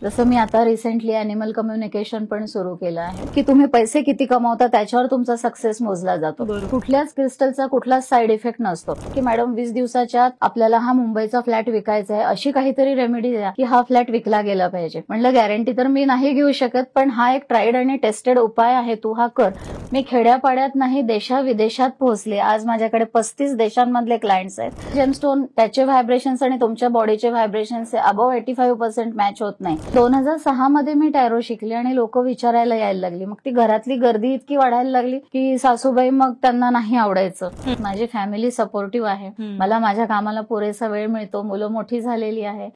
जसं मी आता recently animal communication पण सुरू केलं आहे की तुम्ही पैसे किती कमावता त्याच्यावर तुमचा सक्सेस मोजला जातो. कुठल्याच क्रिस्टलचा कुठलाच साईड इफेक्ट नसतो की मॅडम 20 दिवसाच्या आत आपल्याला हा मुंबईचा फ्लॅट विकायचा आहे, अशी काहीतरी रेमेडी द्या की हा फ्लॅट विकला गेला पाहिजे. म्हणलं गॅरंटी तर मी नाही घेऊ शकत, पण हा एक ट्राईड आणि टेस्टेड उपाय आहे, तू हा कर. मी खेड्यापाड्यात नाही देशाविदेशात पोहोचले. आज माझ्याकडे 35 देशांमधले क्लायंट्स आहेत. जेमस्टोन त्याचे व्हायब्रेशन्स आणि तुमच्या बॉडीचे व्हायब्रेशन्स अबव 85% मॅच होत नाही. 2006 मध्ये मी टॅरो शिकले आणि लोक विचारायला यायला लागली. मग ती घरातली गर्दी इतकी वाढायला लागली की सासूबाई मग त्यांना नाही आवडायचं. माझी फॅमिली सपोर्टिव्ह आहे, मला माझ्या कामाला पुरेसा वेळ मिळतो, मुलं मोठी झालेली आहे.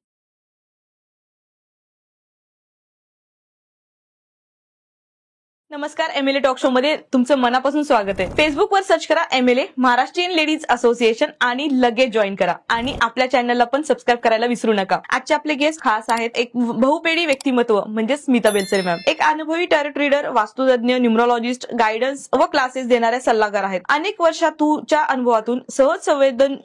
नमस्कार, एमएलए टॉक शो मध्ये तुमचं मनापासून स्वागत आहे. फेसबुकवर सर्च करा एमएलए महाराष्ट्रीयन लेडीज असोसिएशन आणि लगेच जॉईन करा. आणि आपल्या चॅनलला पण सबस्क्राईब करायला विसरू नका. आजचे आपले गेस्ट खास आहेत एक बहुपेडी व्यक्तिमत्व म्हणजे स्मिता बेलसरे मॅम. एक अनुभवी टॅरो रीडर, वास्तुतज्ञ, न्यूमरोलॉजिस्ट, गायडन्स व क्लासेस देणाऱ्या सल्लागार आहेत. अनेक वर्षातूच्या अनुभवातून सहज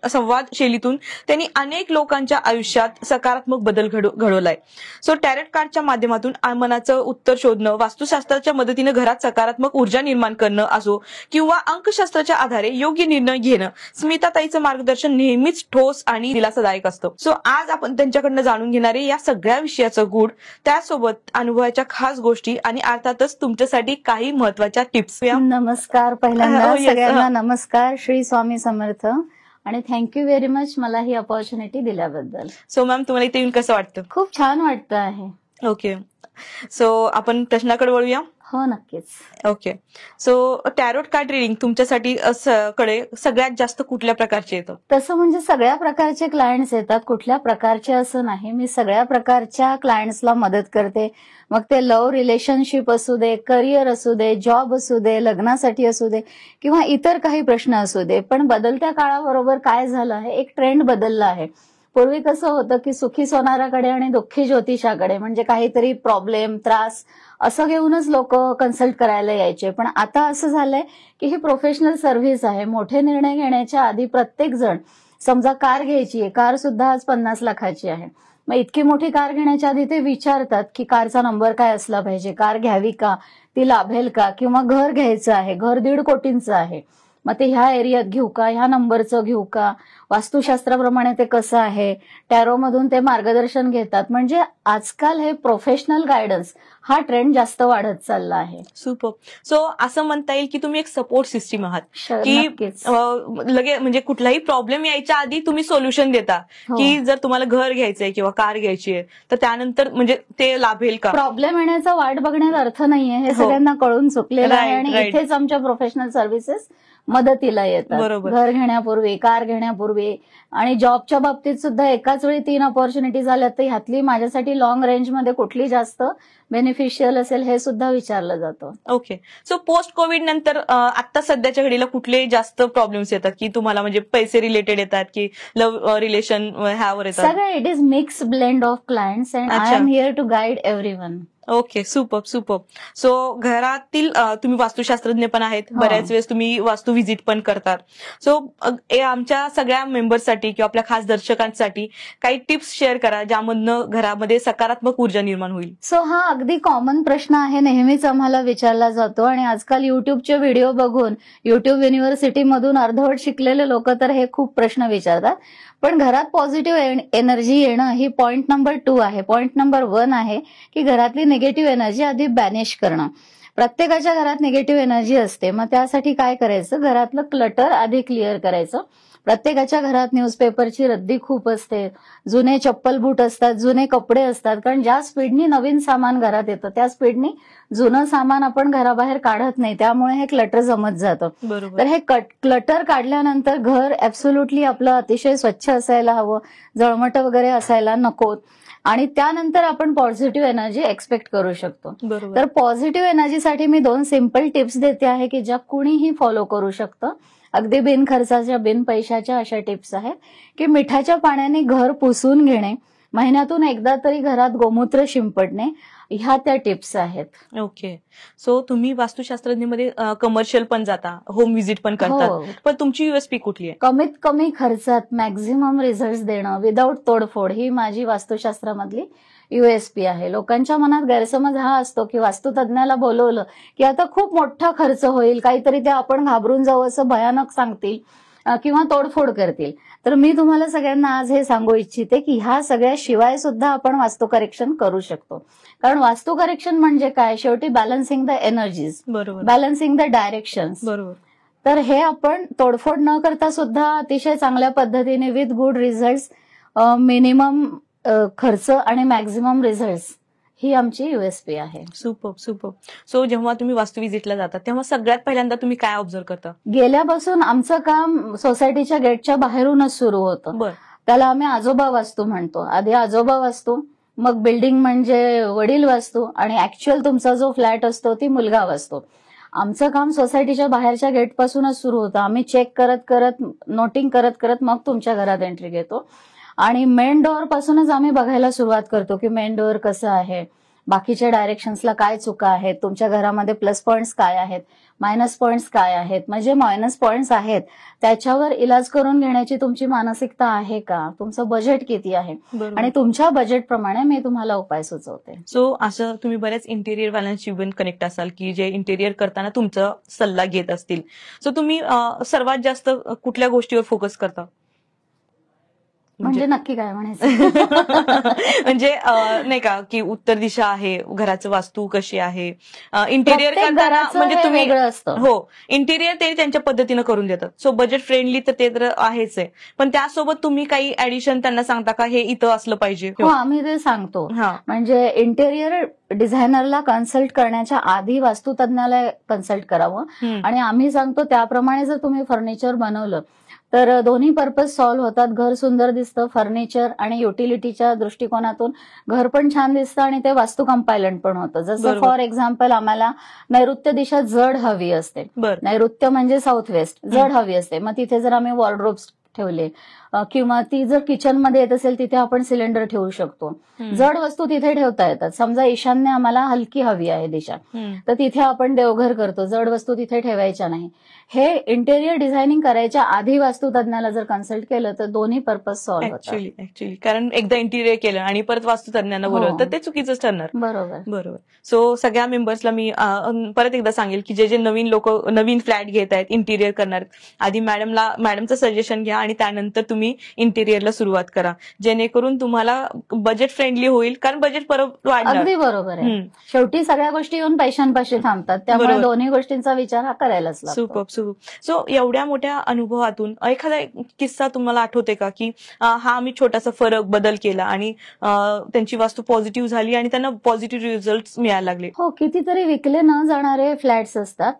संवाद शैलीतून त्यांनी अनेक लोकांच्या आयुष्यात सकारात्मक बदल घडवलाय. सो टॅरोट कार्डच्या माध्यमातून मनाचं उत्तर शोधणं, वास्तुशास्त्राच्या मदतीने घरात सकारात्मक ऊर्जा निर्माण करणं असो किंवा अंकशास्त्राच्या आधारे योग्य निर्णय घेणं, स्मिताताईचं मार्गदर्शन नेहमीच ठोस आणि दिलासादायक असतं. सो आज आपण त्यांच्याकडनं जाणून घेणारे या सगळ्या विषयाचं गूढ, त्यासोबत अनुभवाच्या खास गोष्टी आणि अर्थातच तुमच्यासाठी काही महत्वाच्या टिप्स. नमस्कार, पहिल्यांदा सगळ्यांना नमस्कार, श्री स्वामी समर्थ, आणि थँक्यू व्हेरी मच मला ही अपॉर्च्युनिटी दिल्याबद्दल. सो मॅम, तुम्हाला इथे येऊन कसं वाटतं? खूप छान वाटतं आहे. ओके, सो आपण प्रश्नाकडे वळूया. हो, नक्कीच. Okay, so tarot card reading तुमच्यासाठी कडे सगळ्यात जास्त कुठल्या प्रकारचे येतं? तसं म्हणजे सगळ्या प्रकारचे क्लायंट्स येतात, कुठल्या प्रकारचे असं नाही. मी सगळ्या प्रकारच्या क्लायंट्सला मदत करते. मग ते लव्ह रिलेशनशिप असू दे, करिअर असू दे, जॉब असू दे, लग्नासाठी असू दे किंवा इतर काही प्रश्न असू दे. पण बदलत्या काळाबरोबर काय झालं आहे, एक ट्रेंड बदलला आहे. पूर्वी कसं होतं की सुखी सोनाराकडे आणि दुःखी ज्योतिषाकडे, म्हणजे काहीतरी प्रॉब्लेम, त्रास असं घेऊनच लोक कन्सल्ट करायला यायचे. पण आता असं झालंय की ही प्रोफेशनल सर्व्हिस आहे. मोठे निर्णय घेण्याच्या आधी प्रत्येक जण, समजा कार घ्यायची आहे, कार सुद्धा आज 50 लाखाची आहे. मग इतकी मोठी कार घेण्याच्या आधी ते विचारतात की कारचा नंबर काय असला पाहिजे, कार घ्यावी का, ती लाभेल का, किंवा घर घ्यायचं आहे, घर 1.5 कोटींचं आहे, मग ते ह्या एरियात घेऊ का, ह्या नंबरचं घेऊ का, वास्तुशास्त्राप्रमाणे ते कसं आहे, टॅरोमधून ते मार्गदर्शन घेतात. म्हणजे आजकाल हे प्रोफेशनल गायडन्स हा ट्रेंड जास्त वाढत चालला आहे. सुपर. सो असं म्हणता येईल की तुम्ही एक सपोर्ट सिस्टीम आहात की लगे म्हणजे कुठलाही प्रॉब्लेम यायच्या आधी तुम्ही सोल्युशन देता की जर तुम्हाला घर घ्यायचंय किंवा कार घ्यायची आहे तर त्यानंतर म्हणजे ते लाभेल का. प्रॉब्लेम येण्याचा वाट बघण्यात अर्थ नाहीये, हे सगळ्यांना कळून चुकलेलं आहे. आणि इथेच आमच्या प्रोफेशनल सर्व्हिसेस मदतीला येतात. घर घेण्यापूर्वी, कार घेण्यापूर्वी, आणि जॉबच्या बाबतीत सुद्धा एकाच वेळी 3 अपॉर्च्युनिटीज आल्यात, तर ह्यातली माझ्यासाठी लॉंग रेंजमध्ये कुठली जास्त बेनिफिशियल असेल हे सुद्धा विचारलं जातं. ओके, सो पोस्ट कोविड नंतर आता सध्याच्या घडीला कुठले जास्त प्रॉब्लेम्स येतात की तुम्हाला, म्हणजे पैसे रिलेटेड येतात की लव्ह रिलेशन ह्यावर येतात? सगळं it is mix blend of clients and I am here to guide everyone. Okay, super super. So घरातील तुम्ही वास्तुशास्त्रज्ञ पण आहेत, बऱ्याच वेळेस तुम्ही वास्तू व्हिजिट पण करतात. सो आमच्या सगळ्या मेंबर्ससाठी किंवा आपल्या खास दर्शकांसाठी काही टिप्स शेअर करा ज्यामधनं घरामध्ये सकारात्मक ऊर्जा निर्माण होईल. सो हा अगदी कॉमन प्रश्न आहे, नेहमीच आम्हाला विचारला जातो. आणि आजकाल युट्यूबचे व्हिडिओ बघून, युट्यूब युनिव्हर्सिटीमधून अर्धवट शिकलेले लोक तर हे खूप प्रश्न विचारतात. पण घरात पॉझिटिव्ह एनर्जी येणं ही पॉइंट नंबर 2 आहे. पॉइंट नंबर 1 आहे की घरातली निगेटिव्ह एनर्जी आधी बॅनिश करणं. प्रत्येकाच्या घरात निगेटिव्ह एनर्जी असते. मग त्यासाठी काय करायचं, घरातलं क्लटर आधी क्लिअर करायचं. प्रत्येकाच्या घरात न्यूजपेपरची रद्दी खूप असते, जुने चप्पल बूट असतात, जुने कपडे असतात. कारण ज्या स्पीडनी नवीन सामान घरात येतं त्या स्पीडनी जुनं सामान आपण घराबाहेर काढत नाही, त्यामुळे हे क्लटर जमत जातं. तर हे क्लटर काढल्यानंतर घर ऍब्सोल्युटली आपलं अतिशय स्वच्छ असायला हवं, जळमट वगैरे असायला नकोत. आणि त्यानंतर आपण पॉझिटिव्ह एनर्जी एक्सपेक्ट करू शकतो. तर पॉझिटिव्ह एनर्जीसाठी मी 2 सिंपल टिप्स देते आहे की ज्या कुणीही फॉलो करू शकतं. अगदी बिन खर्चाच्या, बिन पैशाच्या अशा टिप्स आहेत की मिठाच्या पाण्याने घर पुसून घेणे, महिन्यातून एकदा तरी घरात गोमूत्र शिंपडणे, ह्या त्या टिप्स आहेत. ओके. सो तुम्ही वास्तुशास्त्रज्ञमध्ये कमर्शियल पण जाता, होम व्हिजिट पण करतात, हो. पण तुमची युएसपी कुठली आहे? कमीत कमी खर्चात मॅक्झिमम रिझल्ट देणं विदाऊट तोडफोड, ही माझी वास्तुशास्त्रामधली युएसपी आहे. लोकांच्या मनात गैरसमज हा असतो की वास्तुतज्ञाला बोलवलं की आता खूप मोठा खर्च होईल, काहीतरी ते आपण घाबरून जाऊ असं भयानक सांगतील किंवा तोडफोड करतील. तर मी तुम्हाला सगळ्यांना आज हे सांगू इच्छिते की ह्या सगळ्या शिवाय सुद्धा आपण वास्तू करेक्शन करू शकतो. कारण वास्तू करेक्शन म्हणजे काय, शेवटी बॅलन्सिंग द एनर्जीज, बरोबर, बॅलन्सिंग द डायरेक्शन्स. बरोबर. तर हे आपण तोडफोड न करता सुद्धा अतिशय चांगल्या पद्धतीने विथ गुड रिझल्ट, मिनिमम खर्च आणि मॅक्झिमम रिझल्ट, ही आमची युएसपी आहे. Super super. सो जेव्हा तुम्ही वास्तू व्हिजिटला जाता तेव्हा सगळ्यात पहिल्यांदा तुम्ही काय ऑब्झर्व करता? गेल्यापासून आमचं काम सोसायटीच्या गेटच्या बाहेरूनच सुरू होतं. बरं. त्याला आम्ही आजोबा वास्तू म्हणतो. आधी आजोबा वास्तू, मग बिल्डिंग म्हणजे वडील वास्तू, आणि ऍक्च्युअल तुमचा जो फ्लॅट असतो ती मुलगा वास्तू. आमचं काम सोसायटीच्या बाहेरच्या गेटपासूनच सुरू होतं. आम्ही चेक करत करत, नोटिंग करत करत मग तुमच्या घरात एंट्री घेतो. आणि मेन डोअर पासूनच आम्ही बघायला सुरुवात करतो की मेन डोअर कसं आहे, बाकीच्या डायरेक्शन्सला काय चुका आहेत, तुमच्या घरामध्ये प्लस पॉइंट्स काय आहेत, मायनस पॉइंट्स काय आहेत. म्हणजे मायनस पॉइंट्स आहेत त्याच्यावर इलाज करून घेण्याची तुमची मानसिकता आहे का, तुमचं बजेट किती आहे, आणि तुमच्या बजेटप्रमाणे मी तुम्हाला उपाय सुचवते. सो असं तुम्ही बऱ्याच इंटेरियर वाल्यांशी पण कनेक्ट असाल की जे इंटेरियर करताना तुमचा सल्ला घेत असतील. सो तुम्ही सर्वात जास्त कुठल्या गोष्टीवर फोकस करता? म्हणजे नक्की काय म्हणायचं? म्हणजे नाही का की उत्तर दिशा आहे, घराचं वास्तू कशी आहे, इंटेरियर करताना म्हणजे तुम्ही वेगळं असतं. हो, इंटेरियर ते त्यांच्या पद्धतीनं करून देतात. सो बजेट फ्रेंडली तर ते तर आहेच आहे, पण त्यासोबत तुम्ही काही ऍडिशन त्यांना सांगता का, हे इथं असलं पाहिजे? हो, आम्ही ते सांगतो. म्हणजे इंटेरियर डिझायनरला कन्सल्ट करण्याच्या आधी वास्तुतज्ञाला कन्सल्ट करावं, आणि आम्ही सांगतो त्याप्रमाणे जर तुम्ही फर्निचर बनवलं तर दोन्ही पर्पज सॉल्व्ह होतात. घर सुंदर दिसतं, फर्निचर आणि युटिलिटीच्या दृष्टिकोनातून घर पण छान दिसतं, आणि ते वास्तू कंपायलंट पण होतं. जसं फॉर एक्झाम्पल आम्हाला नैऋत्य दिशा जड हवी असते. नैऋत्य म्हणजे साऊथ वेस्ट, जड हवी असते. मग तिथे जर आम्ही वॉर्डरोब्स ठेवले किंवा ती जर किचन मध्ये येत असेल तिथे आपण सिलेंडर ठेवू शकतो. जड वस्तू तिथे ठेवता येतात. समजा ईशान्य आम्हाला हलकी हवी आहे दिशा, तर तिथे आपण देवघर करतो, जड वस्तू तिथे ठेवायच्या नाही. हे इंटेरियर डिझायनिंग करायच्या आधी वास्तुतज्ञाला जर कन्सल्ट केलं तर दोन्ही पर्पज सॉल्व्ह होतात. ऍक्च्युअली कारण एकदा इंटिरियर केलं आणि परत वास्तुतज्ञांना बोलवलं तर ते चुकीचंच ठरणार. बरोबर. सो सगळ्या मेंबर्सला मी परत एकदा सांगेल की जे जे नवीन लोक नवीन फ्लॅट घेत आहेत, इंटिरियर करणार, आधी मॅडमचं सजेशन घ्या आणि त्यानंतर तुम्ही इंटिरियरला सुरुवात करा, जेणेकरून तुम्हाला बजेट फ्रेंडली होईल. कारण बजेट परत वाढणार. अगदी बरोबर आहे. शेवटी सगळ्या गोष्टी येऊन पैशांपाशी थांबतात, त्यामुळे दोन्ही गोष्टींचा विचार हा करायलाच लागतो. सुपर. सो एवढ्या मोठ्या अनुभवातून एखादा किस्सा तुम्हाला आठवते का की हा आम्ही छोटासा फरक बदल केला आणि त्यांची वास्तू पॉझिटिव्ह झाली आणि त्यांना पॉझिटिव्ह रिझल्ट मिळायला लागले? हो, कितीतरी विकले न जाणारे फ्लॅट्स असतात.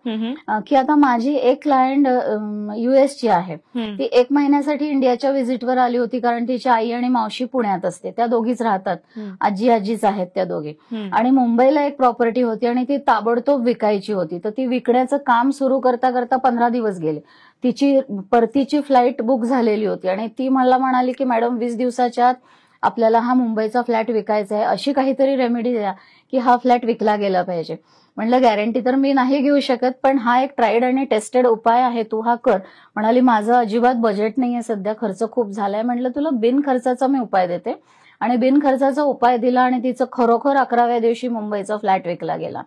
की आता माझी एक क्लायंट युएसची आहे, ती 1 महिन्यासाठी इंडियाच्या व्हिजिटवर आली होती, कारण तिची आई आणि मावशी पुण्यात असते, त्या दोघीच राहतात, आजीच आहेत त्या दोघी. आणि मुंबईला एक प्रॉपर्टी होती आणि ती ताबडतोब विकायची होती. तर ती विकण्याचं काम सुरू करता करता 15 दिवस गेले. तिची परतीची फ्लाईट बुक झालेली होती आणि ती मला म्हणाली की मॅडम 20 दिवसाच्या आत आपल्याला हा मुंबईचा फ्लॅट विकायचा आहे, अशी काहीतरी रेमेडी द्या की हा फ्लॅट विकला गेला पाहिजे. म्हणलं गॅरंटी तर मी नाही घेऊ शकत, पण हा एक ट्राईड आणि टेस्टेड उपाय आहे, तू हा कर. म्हणाली माझं अजिबात बजेट नाहीये सध्या, खर्च खूप झालाय. म्हटलं तुला बिन खर्चाचा मी उपाय देते, आणि बिन खर्चाचा उपाय दिला आणि तिचं खरोखर 11व्या दिवशी मुंबईचा फ्लॅट विकला गेला.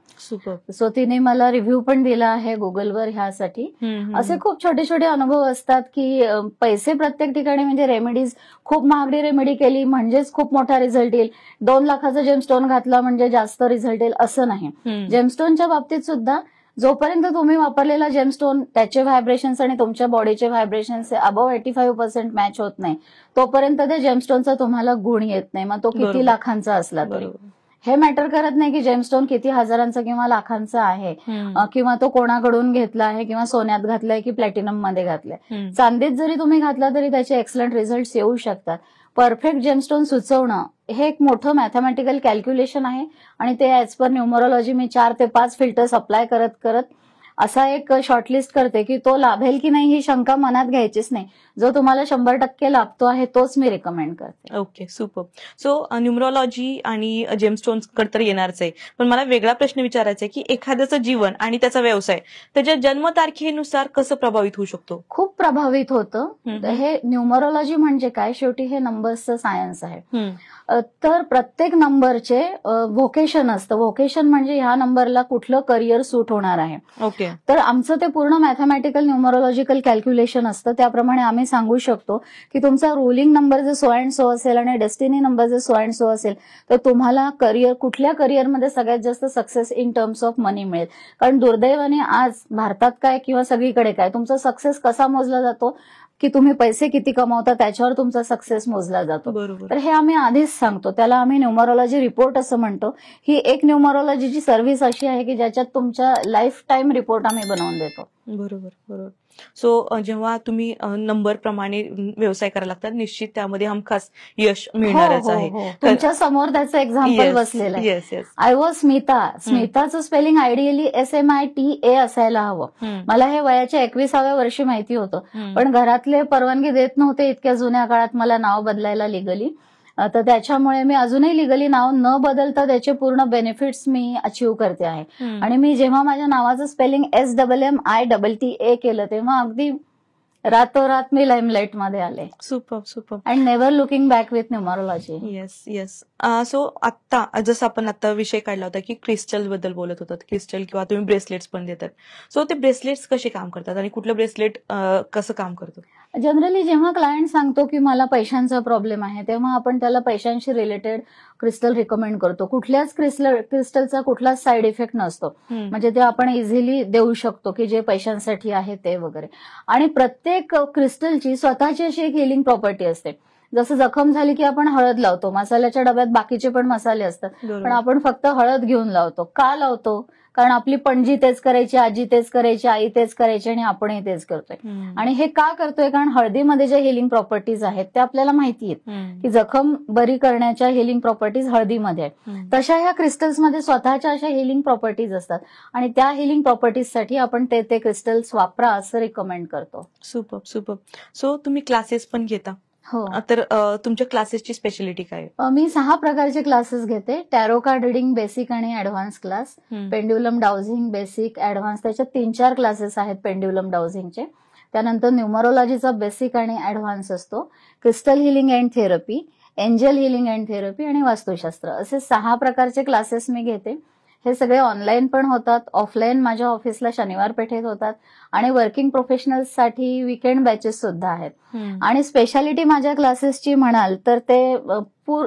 सो तिने मला रिव्ह्यू पण दिला आहे गुगलवर ह्यासाठी. असे खूप छोटे छोटे अनुभव असतात की पैसे प्रत्येक ठिकाणी, म्हणजे रेमेडीज खूप महागडी रेमेडी केली म्हणजेच खूप मोठा रिझल्ट येईल, 2 लाखाचा जेमस्टोन घातला म्हणजे जास्त रिझल्ट येईल असं नाही. जेमस्टोनच्या बाबतीत सुद्धा जोपर्यंत तुम्ही वापरलेला जेमस्टोन त्याचे व्हायब्रेशन्स आणि तुमच्या बॉडीचे व्हायब्रेशन्स अबव 85% मॅच होत नाही, तोपर्यंत त्या जेमस्टोनचा तुम्हाला गुण येत नाही, मग तो किती लाखांचा असला तरी. हे मॅटर करत नाही की जेमस्टोन किती हजारांचा किंवा लाखांचा आहे, किंवा तो कोणाकडून घेतला आहे, किंवा सोन्यात घातलाय की प्लॅटिनम मध्ये घातलाय. चांदीत जरी तुम्ही घातला तरी त्याचे एक्सलंट रिझल्ट येऊ शकतात. परफेक्ट जेमस्टोन सुचवणं हे एक मोठं मॅथमॅटिकल कॅल्क्युलेशन आहे, आणि ते ऍज पर न्यूमरोलॉजी मी 4 ते 5 फिल्टर्स अप्लाय करत करत असा एक शॉर्टलिस्ट करते की तो लाभेल की नाही ही शंका मनात घ्यायचीच नाही. जो तुम्हाला 100% लाभतो आहे तोच मी रेकमेंड करते. Okay, super. सो न्यूमरोलॉजी आणि जेमस्टोन्स कडे तर येणारच आहे, पण मला वेगळा प्रश्न विचारायचा आहे की एखाद्याचं जीवन आणि त्याचा व्यवसाय त्याच्या जन्मतारखेनुसार कसं प्रभावित होऊ शकतो? खूप प्रभावित होतं. हे न्यूमरोलॉजी म्हणजे काय, शेवटी हे नंबर्सचं सायन्स आहे. तर प्रत्येक नंबरचे व्होकेशन असतं. व्होकेशन म्हणजे ह्या नंबरला कुठलं करिअर सूट होणार आहे. ओके. तर आमचं ते पूर्ण मॅथमॅटिकल न्यूमरोलॉजिकल कॅल्क्युलेशन असतं. त्याप्रमाणे आम्ही सांगू शकतो की तुमचा रुलिंग नंबर जर सो अँड सो असेल आणि डेस्टिनी नंबर जर सो अँड सो असेल तर तुम्हाला कुठल्या करिअरमध्ये सगळ्यात जास्त सक्सेस इन टर्म्स ऑफ मनी मिळेल. कारण दुर्दैवाने आज भारतात काय किंवा सगळीकडे काय, तुमचा सक्सेस कसा मोजला जातो की तुम्ही पैसे किती कमावता त्याच्यावर तुमचा सक्सेस मोजला जातो. बरोबर. तर हे आम्ही आधीच सांगतो. त्याला आम्ही न्यूमरोलॉजी रिपोर्ट असं म्हणतो. ही एक न्यूमरोलॉजीची सर्व्हिस अशी आहे की ज्याच्यात तुमच्या लाईफ टाईम रिपोर्ट आम्ही बनवून देतो. बरोबर बरोबर. सो जेव्हा तुम्ही नंबर प्रमाणे व्यवसाय करायला लागतात, निश्चित त्यामध्ये हमखास यश मिळणारच आहे. तुमच्या समोर त्याचं एक्झाम्पल बसलेलं आहे. Yes yes. I was Smita. स्मिताचं स्पेलिंग आयडियली SMITA असायला हवं. मला हे वयाच्या 21व्या वर्षी माहिती होतं, पण घरातले परवानगी देत नव्हते इतक्या जुन्या काळात मला नाव बदलायला लिगली. तर त्याच्यामुळे मी अजूनही लिगली नाव न बदलता त्याचे पूर्ण बेनिफिट्स मी अचीव्ह करते आहे. आणि मी जेव्हा माझ्या नावाचं स्पेलिंग SMMITTA केलं तेव्हा अगदी रातोरात मी लाईमलाईट मध्ये आले. Super super. And never looking back with numerology. Yes yes. So आता जसं आपण आता विषय काढला होता की क्रिस्टल बद्दल बोलत होतात, क्रिस्टल किंवा तुम्ही ब्रेसलेट्स पण देतात. सो ते ब्रेसलेट्स कसे काम करतात आणि कुठलं ब्रेसलेट कसं काम करतं? जनरली जेव्हा क्लायंट सांगतो की मला पैशांचा प्रॉब्लेम आहे तेव्हा आपण त्याला पैशांशी रिलेटेड क्रिस्टल रिकमेंड करतो. कुठल्याच क्रिस्टलचा कुठलाच साईड इफेक्ट नसतो. म्हणजे ते आपण इझिली देऊ शकतो की जे पैशांसाठी आहे ते वगैरे. आणि प्रत्येक क्रिस्टलची स्वतःची अशी एक हिलिंग प्रॉपर्टी असते. जसं जखम झाली की आपण हळद लावतो. मसाल्याच्या डब्यात बाकीचे पण मसाले असतात, पण आपण फक्त हळद घेऊन लावतो. का लावतो? कारण आपली पणजी तेच करायची, आजी तेच करायची, आई तेच करायची आणि आपणही तेच करतोय. आणि हे का करतोय? कारण हळदीमध्ये ज्या हिलिंग प्रॉपर्टीज आहेत त्या आपल्याला माहिती आहेत की जखम बरी करण्याच्या हिलिंग प्रॉपर्टीज हळदीमध्ये आहेत. तशा ह्या क्रिस्टल्समध्ये स्वतःच्या अशा हिलिंग प्रॉपर्टीज असतात आणि त्या हिलिंग प्रॉपर्टीजसाठी आपण ते क्रिस्टल्स वापरा असं रिकमेंड करतो. Super super. सो तुम्ही क्लासेस पण घेता? हो. तर तुमच्या क्लासेसची स्पेशालिटी काय? मी 6 प्रकारचे क्लासेस घेते. टॅरो कार्ड रिडिंग बेसिक आणि advance class, pendulum dowsing basic advance, त्याच्यात 3-4 क्लासेस आहेत पेंड्युलम डाउझिंगचे. त्यानंतर न्यूमरोलॉजीचा बेसिक आणि ऍडव्हान्स असतो, crystal healing and therapy, angel healing and therapy आणि वास्तुशास्त्र, असे 6 प्रकारचे क्लासेस मी घेते. हे सगळे ऑनलाईन पण होतात, ऑफलाईन माझ्या ऑफिसला शनिवार पेठेत होतात आणि वर्किंग प्रोफेशनल्ससाठी वीकेंड बॅचेस सुद्धा आहेत. आणि स्पेशालिटी माझ्या क्लासेसची म्हणाल तर ते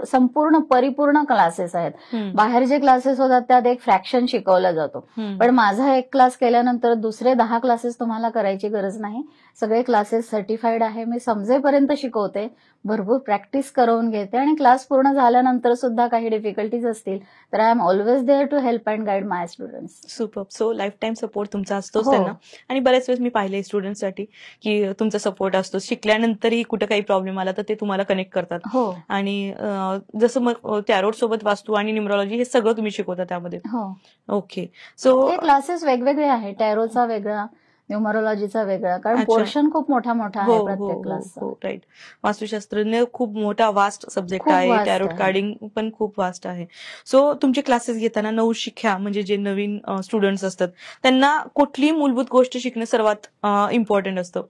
संपूर्ण परिपूर्ण क्लासेस आहेत. बाहेर जे क्लासेस होतात त्यात एक फ्रॅक्शन शिकवला जातो, पण माझा एक क्लास केल्यानंतर दुसरे 10 क्लासेस तुम्हाला करायची गरज नाही. सगळे क्लासेस सर्टिफाईड आहे. मी समजेपर्यंत शिकवते, भरपूर प्रॅक्टिस करून घेते आणि क्लास पूर्ण झाल्यानंतर सुद्धा काही डिफिकल्टीज असतील तर I am always there to help and guide my students. Super. So life time support तुमचा असतोच त्यांना. आणि बऱ्याच वेळेस मी पाहिले स्टुडंटसाठी की तुमचा सपोर्ट असतो, शिकल्यानंतरही कुठे काही प्रॉब्लेम आला तर ते तुम्हाला कनेक्ट करतात. आणि जसं मग टॅरोट सोबत वास्तू आणि न्यूमरोलॉजी हे सगळं तुम्ही शिकवता त्यामध्ये? ओके. सो हे क्लासेस वेगवेगळे आहेत, टॅरोचा वेगळा, न्यूमरोलॉजीचा वेगळा, कारण पोर्शन खूप मोठा आहे प्रत्येक क्लासचा. राईट. वास्तुशास्त्र खूप मोठा वास्ट सब्जेक्ट आहे, टॅरोट कार्डिंग पण खूप वास्ट आहे. सो तुमचे क्लासेस घेताना नवशिख्या म्हणजे जे नवीन स्टुडंट्स असतात त्यांना कुठली मूलभूत गोष्ट शिकणं सर्वात इम्पॉर्टंट असतं?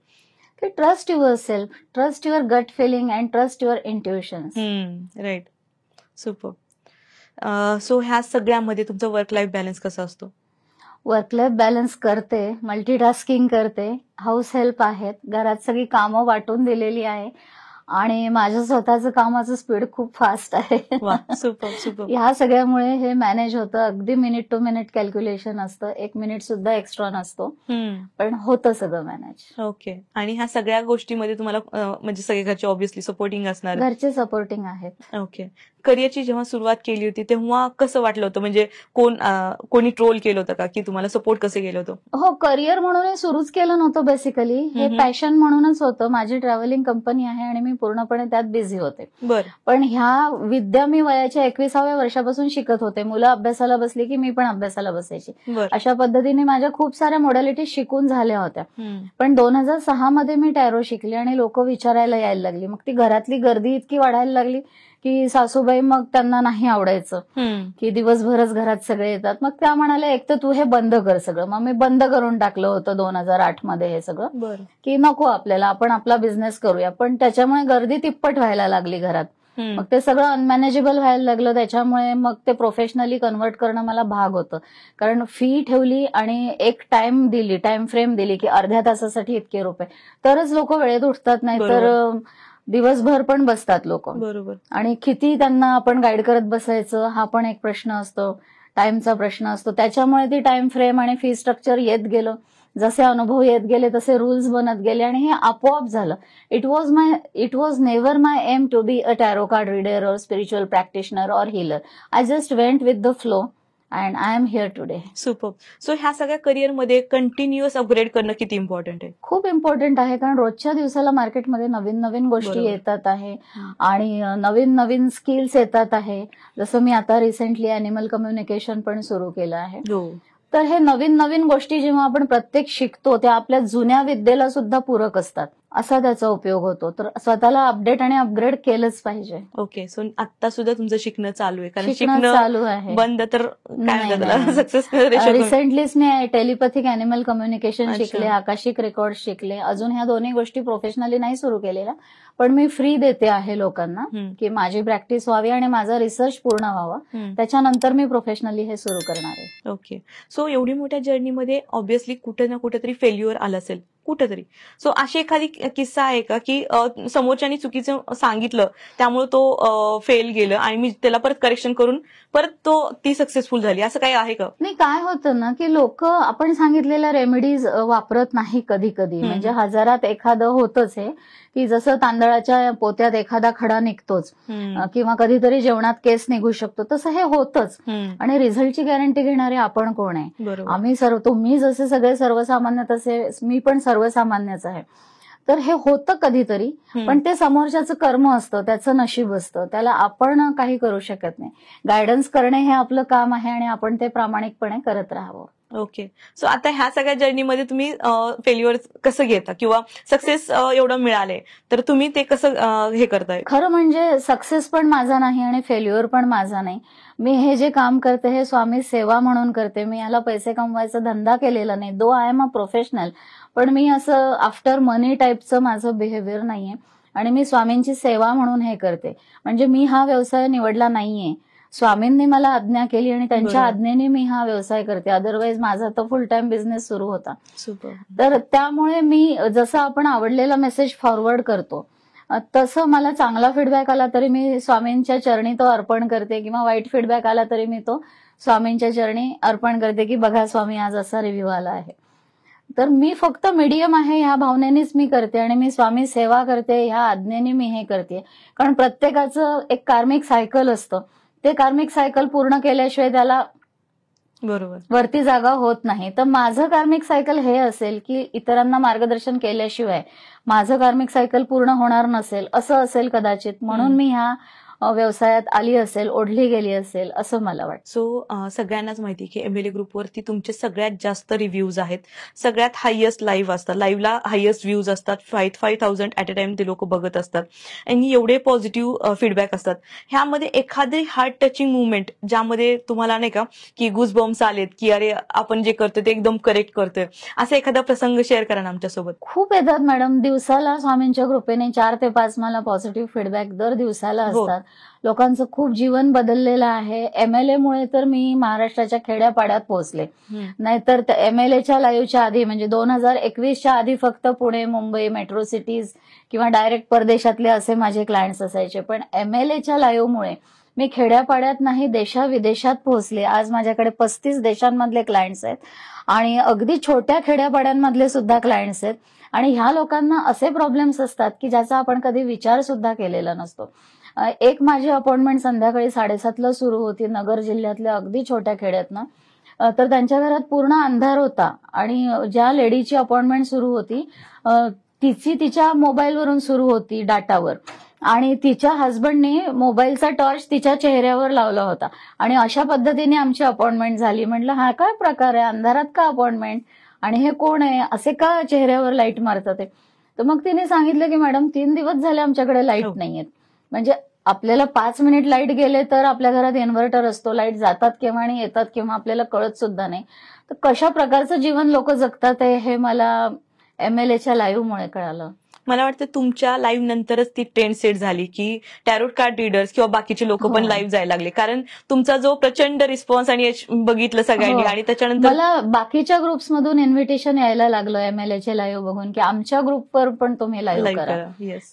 Trust yourself, trust your gut feeling and trust your intuitions. Right. Super. So ह्या सगळ्यामध्ये तुमचा वर्क लाईफ बॅलन्स कसा असतो? वर्क लाईफ बॅलन्स करते, मल्टीटास्किंग करते, हाऊस हेल्प आहेत, घरात सगळी कामं वाटून दिलेली आहे आणि माझ्या स्वतःचं कामाचं स्पीड खूप फास्ट आहे. Super super. ह्या सगळ्यामुळे हे मॅनेज होतं. अगदी मिनिट टू मिनिट कॅल्क्युलेशन असतं, 1 मिनिट सुद्धा एक्स्ट्रा नसतो, पण होतं सगळं मॅनेज. ओके. आणि ह्या सगळ्या गोष्टीमध्ये तुम्हाला म्हणजे सगळे घरचे ऑब्व्हियसली सपोर्टिंग असणार? घरचे सपोर्टिंग आहेत. ओके. करिअरची जेव्हा सुरुवात केली होती तेव्हा कसं वाटलं होतं, म्हणजे कोणी ट्रोल केलं होतं का, की तुम्हाला सपोर्ट कसं केलं होतं? हो, करिअर म्हणून सुरूच केलं नव्हतं. बेसिकली हे पॅशन म्हणूनच होतं. माझी ट्रॅव्हलिंग कंपनी आहे आणि मी पूर्णपणे त्यात बिझी होते. बरं. पण ह्या विद्या मी वयाच्या 21व्या वर्षापासून शिकत होते. मुलं अभ्यासाला बसली की मी पण अभ्यासाला बसायची. अशा पद्धतीने माझ्या खूप साऱ्या मॉडॅलिटी शिकून झाल्या होत्या. पण 2006 मध्ये मी टॅरो शिकले आणि लोक विचारायला यायला लागली. मग ती घरातली गर्दी इतकी वाढायला लागली की सासूबाई मग त्यांना नाही आवडायचं की दिवसभरच घरात सगळे येतात. मग त्या म्हणाल्या एक तर तू हे बंद कर सगळं. मग मी बंद करून टाकलं होतं 2008 मध्ये हे सगळं, की नको आपल्याला, आपण आपला बिझनेस करूया. पण त्याच्यामुळे गर्दी तिप्पट व्हायला लागली घरात. मग ते सगळं अनमॅनेजेबल व्हायला लागलं. त्याच्यामुळे मग ते प्रोफेशनली कन्व्हर्ट करणं मला भाग होतं. कारण फी ठेवली आणि एक टाइम फ्रेम दिली की अर्ध्या तासासाठी इतके रुपये, तरच लोक वेळेत उठतात. नाही तर दिवसभर पण बसतात लोक. बरोबर. आणि किती त्यांना आपण गाईड करत बसायचं हा पण एक प्रश्न असतो, टाइमचा प्रश्न असतो. त्याच्यामुळे ती टाइम फ्रेम आणि फी स्ट्रक्चर येत गेलं. जसे अनुभव येत गेले तसे रूल्स बनत गेले आणि हे आपोआप झालं. It was never my aim to be a tarot card reader और स्पिरिच्युअल प्रॅक्टिशनर और healer. I just went with the flow and I am here today. Super. So ह्या सगळ्या करिअरमध्ये कंटिन्युअस अपग्रेड करणं किती इम्पॉर्टंट आहे? खूप इम्पॉर्टंट आहे. कारण रोजच्या दिवसाला मार्केटमध्ये नवीन नवीन गोष्टी येतात आहे आणि नवीन नवीन स्किल्स येतात आहे. जसं मी आता रिसेंटली अॅनिमल कम्युनिकेशन पण सुरू केलं आहे. तर हे नवीन नवीन गोष्टी जेव्हा आपण प्रत्येक शिकतो त्या आपल्या जुन्या विद्येला सुद्धा पूरक असतात, असा त्याचा उपयोग होतो. तर स्वतःला अपडेट आणि अपग्रेड केलंच पाहिजे. ओके. सो आता सुद्धा तुमचं शिकणं चालू आहे? कारण शिकणं चालू आहे, बंद तर सक्सेस. रिसेंटलीच मी टेलिपॅथिक अॅनिमल कम्युनिकेशन शिकले, आकाशिक रेकॉर्ड शिकले. अजून ह्या दोन्ही गोष्टी प्रोफेशनली नाही सुरू केलेल्या, पण मी फ्री देते आहे लोकांना की माझी प्रॅक्टिस व्हावी आणि माझा रिसर्च पूर्ण व्हावा. त्याच्यानंतर मी प्रोफेशनली हे सुरू करणार आहे. ओके. सो एवढी मोठ्या जर्नीमध्ये ऑब्व्हियसली कुठे ना कुठेतरी फेल्युअर आलं असेल कुठेतरी. सो अशी एखादी किस्सा आहे का की समोरच्यानी चुकीचं सांगितलं त्यामुळे तो फेल गेलं आणि मी त्याला परत करेक्शन करून परत ती सक्सेसफुल झाली, असं काही आहे का? नाही, काय होतं ना की लोक आपण सांगितलेल्या रेमेडीज वापरत नाही कधी कधी. म्हणजे हजारात एखादं होतच हे की जसं तांदळाच्या पोत्यात एखादा खडा निघतोच किंवा कधीतरी जेवणात केस निघू शकतो, तसं हे होतच. आणि रिझल्टची गॅरंटी घेणारे आपण कोण आहे? आम्ही तुम्ही जसे सगळे सर्वसामान्य तसे मी पण सर्वसामान्यच आहे. तर हे होतं कधीतरी, पण ते समोरच्याचं कर्म असतं, त्याचं नशीब असतं, त्याला आपण काही करू शकत नाही. गायडन्स करणे हे आपलं काम आहे आणि आपण ते प्रामाणिकपणे करत राहावं. ओके. सो आता ह्या सगळ्या जर्नीमध्ये तुम्ही फेल्युअर कसं घेता किंवा सक्सेस एवढं मिळालंय तर तुम्ही ते कसं हे करताय? खरं म्हणजे सक्सेस पण माझा नाही आणि फेल्युअर पण माझा नाही. मी हे जे काम करते हे स्वामी सेवा म्हणून करते. मी याला पैसे कमवायचा धंदा केलेला नाही. दो आय एम अ प्रोफेशनल, पण मी असं आफ्टर मनी टाईपचं माझं बिहेवियर नाहीये आणि मी स्वामींची सेवा म्हणून हे करते. म्हणजे मी हा व्यवसाय निवडला नाहीये, स्वामींनी मला आज्ञा केली आणि त्यांच्या आज्ञेने मी हा व्यवसाय करते. अदरवाईज माझा तर फुल टाइम बिझनेस सुरू होता. तर त्यामुळे मी जसं आपण आवडलेला मेसेज फॉरवर्ड करतो तसं मला चांगला फीडबॅक आला तरी मी स्वामींच्या चरणी तो अर्पण करते किंवा वाईट फीडबॅक आला तरी मी तो स्वामींच्या चरणी अर्पण करते की बघा स्वामी आज असा रिव्ह्यू आला आहे. तर मी फक्त मीडियम आहे ह्या भावनेनेच मी करते आणि मी स्वामी सेवा करते ह्या आज्ञेने मी हे करते. कारण प्रत्येकाचं एक कार्मिक सायकल असतं, ते कार्मिक सायकल पूर्ण केल्याशिवाय त्याला वरती जागा होत नाही. तर माझं कार्मिक सायकल हे असेल की इतरांना मार्गदर्शन केल्याशिवाय माझं कार्मिक सायकल पूर्ण होणार नसेल, असं असेल कदाचित, म्हणून मी ह्या व्यवसायात आली असेल, ओढली गेली असेल असं मला वाटतं. सो सगळ्यांनाच माहिती की एमएलए ग्रुपवरती तुमचे सगळ्यात जास्त रिव्ह्यूज आहेत, सगळ्यात हायेस्ट लाईव्ह असतात, लाईव्हला हायेस्ट व्ह्यूज असतात, 5,000 ऍट अ टाइम ते लोक बघत असतात आणि एवढे पॉझिटिव्ह फीडबॅक असतात. ह्यामध्ये एखादी हार्ट टचिंग मुवमेंट ज्यामध्ये तुम्हाला नाही का की गुज बम्स आलेत की अरे आपण जे करतोय ते एकदम करेक्ट करतोय, असा एखादा प्रसंग शेअर करा ना आमच्यासोबत. खूप येतात मॅडम, दिवसाला स्वामींच्या कृपेने 4 ते 5 मला पॉझिटिव्ह फीडबॅक दर दिवसाला असतात. लोकांचं खूप जीवन बदललेलं आहे. एमएलए मुळे तर मी महाराष्ट्राच्या खेड्यापाड्यात पोहोचले. नाहीतर एमएलएच्या लाईव्हच्या आधी म्हणजे 2021च्या आधी फक्त पुणे, मुंबई, मेट्रो सिटीज किंवा डायरेक्ट परदेशातले असे माझे क्लायंट्स असायचे. पण एमएलएच्या लाईव्हमुळे मी खेड्यापाड्यात नाही देशाविदेशात पोहोचले. आज माझ्याकडे 35 देशांमधले क्लायंट्स आहेत आणि अगदी छोट्या खेड्यापाड्यांमधले सुद्धा क्लायंट्स आहेत. आणि ह्या लोकांना असे प्रॉब्लेम्स असतात की ज्याचा आपण कधी विचार सुद्धा केलेला नसतो. एक माझी अपॉइंटमेंट संध्याकाळी 7:30ला सुरू होती, नगर जिल्ह्यातल्या अगदी छोट्या खेड्यातनं. तर त्यांच्या घरात पूर्ण अंधार होता आणि ज्या लेडीची अपॉइंटमेंट सुरू होती तिची तिच्या मोबाईलवरून सुरू होती डाटावर, आणि तिच्या हस्बंडने मोबाईलचा टॉर्च तिच्या चेहऱ्यावर लावला होता आणि अशा पद्धतीने आमची अपॉइंटमेंट झाली. म्हटलं हा काय प्रकार आहे, अंधारात का अपॉइंटमेंट, आणि हे कोण आहे, असे का चेहऱ्यावर लाईट मारतात ते. तर मग तिने सांगितलं की मॅडम 3 दिवस झाले आमच्याकडे लाईट नाहीयेत. म्हणजे आपल्याला 5 मिनिट लाईट गेले तर आपल्या घरात इन्व्हर्टर असतो, लाईट जातात केव्हा आणि येतात केव्हा आपल्याला कळत सुद्धा नाही. तर कशा प्रकारचं जीवन लोक जगतात हे मला MLAच्या लाईव्हमुळे कळालं. मला वाटतं तुमच्या लाईव्ह नंतरच ती ट्रेंड सेट झाली की टॅरोट कार्ड रीडर्स किंवा बाकीचे लोक पण लाईव्ह जायला लागले, कारण तुमचा जो प्रचंड रिस्पॉन्स आणि बघितलं सगळ्यांनी. आणि त्याच्यानंतर मला बाकीच्या ग्रुप्समधून इन्व्हिटेशन यायला लागलं MLAचे लाईव्ह बघून की आमच्या ग्रुपवर पण तुम्ही लाईव्ह करा,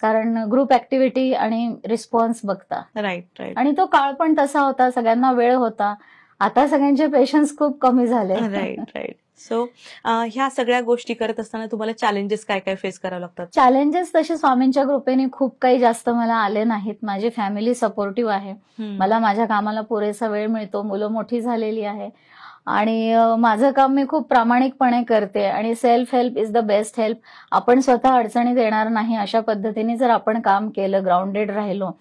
कारण ग्रुप ऍक्टिव्हिटी आणि रिस्पॉन्स बघता. राईट. आणि तो काळ पण तसा होता, सगळ्यांना वेळ होता. आता सगळ्यांचे पेशन्स खूप कमी झाले. राईट. सो ह्या सगळ्या गोष्टी करत असताना तुम्हाला चॅलेंजेस काय काय फेस करावं लागतात? चॅलेंजेस तसे स्वामींच्या कृपेने खूप काही जास्त मला आले नाहीत. माझी फॅमिली सपोर्टिव्ह आहे, मला माझ्या कामाला पुरेसा वेळ मिळतो, मुलं मोठी झालेली आहे आणि माझं काम मी खूप प्रामाणिकपणे करते. आणि self help is the best help. आपण स्वतः अडचणीत येणार नाही अशा पद्धतीने जर आपण काम केलं, ग्राउंडेड राहिलो,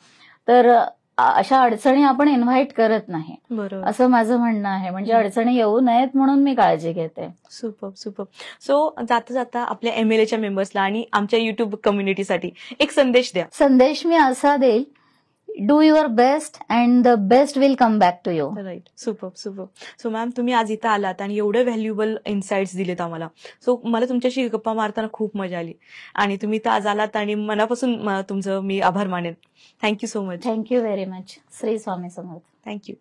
तर अशा अडचणी आपण इन्व्हाइट करत नाही, असं माझं म्हणणं आहे. म्हणजे अडचणी येऊ नयेत म्हणून मी काळजी घेते. सुपर. सो जाता जाता आपल्या MLAच्या मेंबर्सला आणि आमच्या युट्यूब कम्युनिटीसाठी एक संदेश द्या. संदेश मी असा देईल, do your best and the best will come back to you. Right. Super. So ma'am, तुम्ही आज इथं आलात आणि एवढं व्हॅल्युएबल इन्साइट्स दिलेत आम्हाला. सो मला तुमच्याशी गप्पा मारताना खूप मजा आली आणि तुम्ही इथं आज आलात आणि मनापासून तुमचं मी आभार मानेन. Thank you so much. Thank you very much. Shri Swami Samarth. Thank you.